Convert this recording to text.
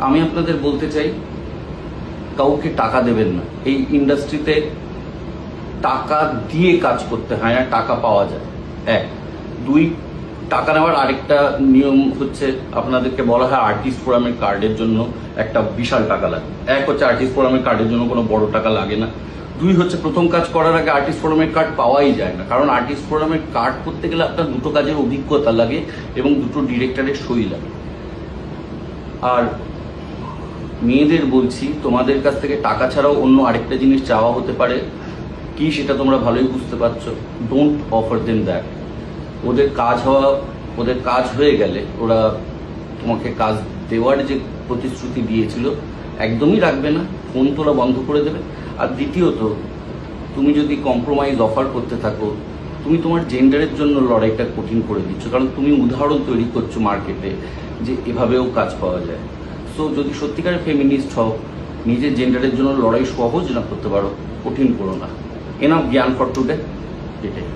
আমি আপনাদের বলতে চাই, কাউকে টাকা দেবেন না। এই ইন্ডাস্ট্রিতে টাকা দিয়ে কাজ করতে হয় না, টাকা পাওয়া যায়। এক। দুই, টাকা নেওয়ার আরেকটা নিয়ম হচ্ছে, আপনাদেরকে বলা হয় আর্টিস্ট ফোরামের কার্ডের জন্য একটা বিশাল টাকা লাগে। এক হচ্ছে আর্টিস্ট ফোরামের কার্ডের জন্য কোনো বড় টাকা লাগে না। দুই হচ্ছে প্রথম কাজ করার আগে আর্টিস্ট ফোরামের কার্ড পাওয়াই যায় না, কারণ আর্টিস্ট ফোরামের কার্ড করতে গেলে আপনার দুটো কাজের অভিজ্ঞতা লাগে এবং দুটো ডিরেক্টরের সই লাগে। আর মেয়েদের বলছি, তোমাদের কাছ থেকে টাকা ছাড়াও অন্য আরেকটা জিনিস চাওয়া হতে পারে, কি সেটা তোমরা ভালোই বুঝতে পারছো। Don't offer them that. ওদের কাজ হয়ে গেলে ওরা তোমাকে কাজ দেওয়ার যে প্রতিশ্রুতি দিয়েছিল একদমই রাখবে না, ফোন তোলা বন্ধ করে দেবে। আর দ্বিতীয়ত, তুমি যদি কম্প্রোমাইজ অফার করতে থাকো, তুমি তোমার জেন্ডারের জন্য লড়াইটা কঠিন করে দিচ্ছ, কারণ তুমি উদাহরণ তৈরি করছো মার্কেটে যে এভাবেও কাজ পাওয়া যায়। সো যদি সত্যিকারের ফেমিনিস্ট হও, নিজের জেন্ডারের জন্য লড়াই সহজ না করতে পারো, কঠিন করো না। এনাফ জ্ঞান ফর টুডে। এটাই।